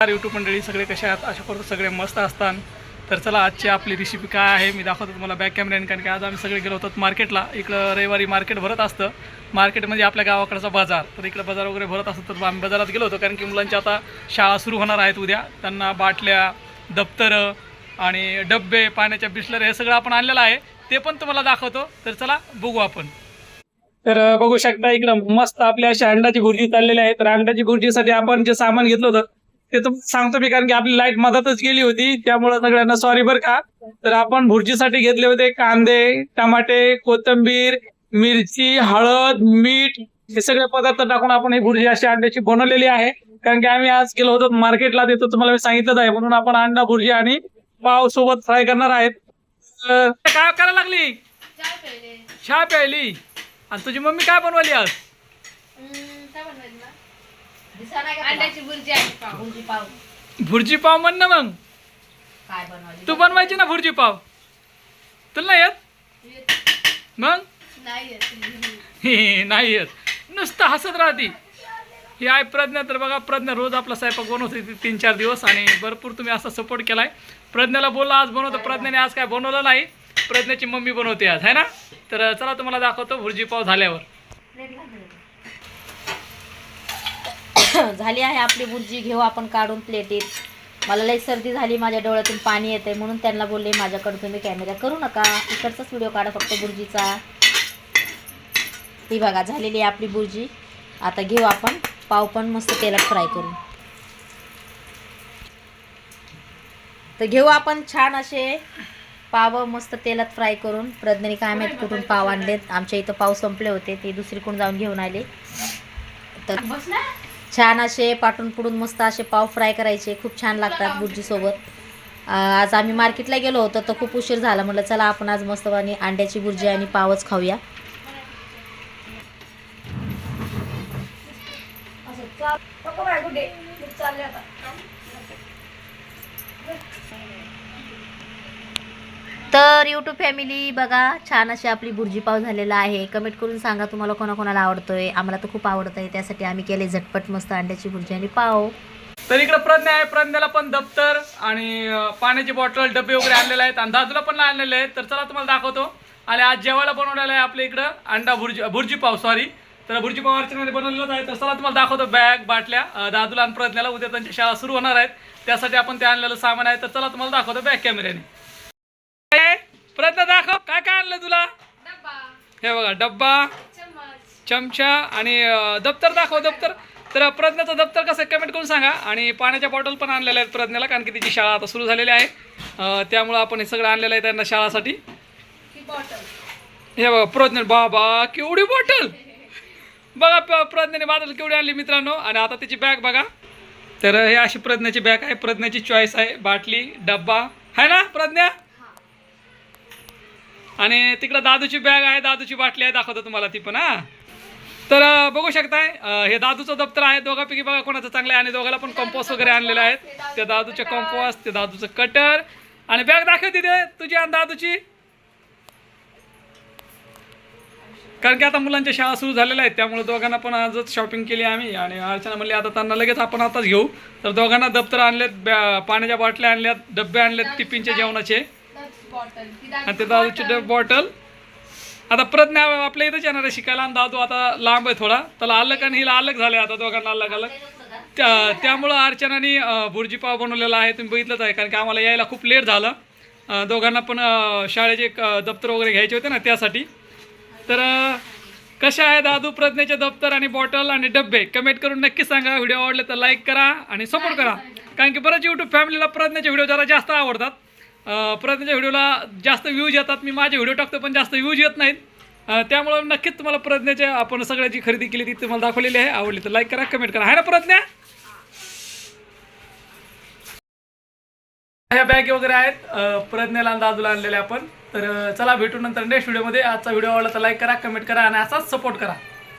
YouTube मंडळी सगळे कसे आहात? आशा करतो सगळे मस्त असतात. तर चला आजची आपली रेसिपी काय आहे मी दाखवतो तुम्हाला बॅक कॅमेऱ्याने. कारण की आज आम्ही सगळे गेलो होतो मार्केटला. इकडं रविवारी मार्केट भरत असतं. मार्केट म्हणजे आपल्या गावाकडचा बाजार. तर इकडं बाजार वगैरे भरत असतं. तर आम्ही बाजारात गेलो होतो कारण की मुलांच्या आता शाळा सुरू होणार आहेत उद्या. त्यांना बाटल्या, दप्तरं आणि डब्बे, पाण्याच्या बिस्लर हे सगळं आपण आणलेलं आहे. ते पण तुम्हाला दाखवतो. तर चला बघू आपण. तर बघू शकता इकडं मस्त आपल्या अशी अंड्याची भुर्जी चाललेली आहे. तर अंड्याची भुर्जीसाठी आपण जे सामान घेतलं होतं ते तुम्हाला सांगतो मी, कारण की आपली लाईट मधातच गेली होती. त्यामुळे सगळ्यांना सॉरी बरं का. तर आपण भुर्जीसाठी घेतले होते कांदे, टमाटे, कोथिंबीर, मिरची, हळद, मीठ हे सगळे पदार्थ टाकून आपण ही भुर्जी अशी अंड्याची बनवलेली आहे. कारण की आम्ही आज गेलो होतो मार्केटला. तिथं तुम्हाला मी सांगितलं आहे, म्हणून आपण अंडा भुर्जी आणि पाव सोबत फ्राय करणार आहेत. काय करायला लागली? चहा प्यायली. आणि तुझी मम्मी काय बनवली आज? भुर्जी पाव म्हण ना मग. तू बनवायची ना भुर्जी पाव. तुला नाही येत? मग नाही येत. नुसतं हसत राहती ही आहे प्रज्ञा. तर बघा प्रज्ञा रोज आपला स्वयंपाक बनवत होती 3-4 दिवस आणि भरपूर तुम्ही असा सपोर्ट केलाय. प्रज्ञाला बोलला आज बनवतो. प्रज्ञाने आज काय बनवलं नाही. प्रज्ञाची मम्मी बनवते आज, है ना. तर चला तुम्हाला दाखवतो भुर्जी पाव झाल्यावर. झाली आहे आपली भुर्जी. घेऊ आपण काढून प्लेटीत. मला लई सर्दी झाली, माझ्या डोळ्यातून पाणी येते, म्हणून त्यांना बोलले माझ्याकडे तुम्ही कॅमेरा करू नका, इकडचाच व्हिडिओ काढा फक्त भुर्जीचा. ही बघा झालेली आहे आपली भुर्जी. आता घेऊ आपण पाव पण मस्त तेलात फ्राय करून. तर घेऊ आपण छान असे पाव मस्त तेलात फ्राय करून. प्रज्ञाने काय माहिती कुठून पाव आणलेत. आमच्या इथं पाव संपले होते, ते दुसरीकडून जाऊन घेऊन आले. तर छान असे पाटून पुडून मस्त असे पाव फ्राय करायचे, खूप छान लागतात भुर्जीसोबत. आज आम्ही मार्केटला गेलो होतो तर खूप उशीर झाला. म्हटलं चला आपण आज मस्त अंड्याची भुर्जी आणि पावच खाऊया. तर यूट्यूब फॅमिली बघा छान अशी आपली भुर्जी पाव झालेला आहे. कमेंट करून सांगा तुम्हाला कोणाकोणाला आवडतोय. आम्हाला तर खूप आवडत आहे, त्यासाठी आम्ही केले झटपट मस्त अंड्याची भुर्जी आणि पाव. तर इकडे प्रज्ञा आहे. प्रज्ञाला पण दप्तर आणि पाण्याची बॉटल, डबे वगैरे आणलेले आहेत आणि दादूला पण आणलेले आहेत. तर चला तुम्हाला दाखवतो. आणि आज जेवायला बनवलेलं आहे आपल्या इकडं अंडा भुर्जी पाव. सॉरी, तर भुर्जी पाव अर्चनामध्ये बनवलेलं आहे. तर चला तुम्हाला दाखवतो बॅग, बाटल्या दादूला आणि प्रज्ञाला. उद्या त्यांच्या शाळा सुरू होणार आहेत, त्यासाठी आपण ते आणलेलं सामान आहे. तर चला तुम्हाला दाखवतो बॅक कॅमेऱ्याने. प्रज्ञा दाखव काय काय आणलं तुला. हे बघा डब्बा, चमचा आणि दप्तर दाखव. दप्तर तर प्रज्ञाचं दप्तर कसं कमेंट करून सांगा. आणि पाण्याच्या बॉटल पण आणलेल्या आहेत प्रज्ञाला, कारण की तिची शाळा आता सुरू झालेली आहे. त्यामुळं आपण हे सगळं आणलेलं आहे त्यांना शाळासाठी. हे बघा प्रज्ञा, बाबा केवढी बॉटल बघा. प्रज्ञाने बॉटल केवढी आणली मित्रांनो. आणि आता त्याची बॅग बघा. तर हे अशी प्रज्ञाची बॅग आहे. प्रज्ञाची चॉईस आहे. बाटली, डब्बा आहे ना प्रज्ञा. आणि तिकडं दादूची बॅग आहे, दादूची बाटली आहे, दाखवतो तुम्हाला ती पण. तर बघू शकताय हे दादूचं दप्तर आहे. दोघांपैकी बघा कोणाचं चांगलं आहे. आणि दोघांना पण कंपोस्ट वगैरे आणलेले आहेत. ते दादूचे कंपोस्ट, ते दादूचं कटर. आणि बॅग दाखवते ते तुझी आणि दादूची, कारण की आता मुलांच्या शाळा सुरू झालेल्या आहेत. त्यामुळे दोघांना पण आजच शॉपिंग केली आम्ही. आणि अर्चना म्हणली आता त्यांना लगेच आपण आताच घेऊ. तर दोघांना दप्तर आणलेत, पाण्याच्या बाटल्या आणल्यात, डबे आणलेत टिफिनचे जेवणाचे, आणि ते दादूची बॉटल. आता प्रज्ञा आपल्या इथंच येणार आहे शिकायला. आणि दादू आता लांब आहे थोडा, त्याला अलग आणि हिला अलग झाले आता दोघांना अलग अलग. त्यामुळं अर्चनाने भुर्जी पाव बनवलेला आहे. तुम्ही बघितलंच आहे, कारण की आम्हाला यायला खूप लेट झालं. दोघांना पण शाळेचे दप्तर वगैरे घ्यायचे होते ना, त्यासाठी. तर कशा आहे दादू प्रज्ञेचे दप्तर आणि बॉटल आणि डब्बे कमेंट करून नक्की सांगा. व्हिडिओ आवडले तर लाईक करा आणि सपोर्ट करा, कारण की बरेच यूट्यूब फॅमिलीला प्रज्ञेचे व्हिडिओ जरा जास्त आवडतात. प्रज्ञेच्या व्हिडिओला जास्त व्ह्यूज येतात. मी माझे व्हिडिओ टाकतो पण जास्त व्ह्यूज येत नाहीत. त्यामुळं नक्कीच तुम्हाला प्रज्ञेचे आपण सगळ्याची खरेदी केली ती तुम्हाला दाखवलेली आहे. आवडली तर लाईक करा, कमेंट करा, आहे ना प्रज्ञा. ह्या बॅग वगैरे आहेत प्रज्ञेला आणि दादूला आणलेल्या आपण. तर चला भेटू नंतर नेक्स्ट व्हिडिओमध्ये. आजचा व्हिडिओ आवडला तर लाईक करा, कमेंट करा आणि असाच सपोर्ट करा.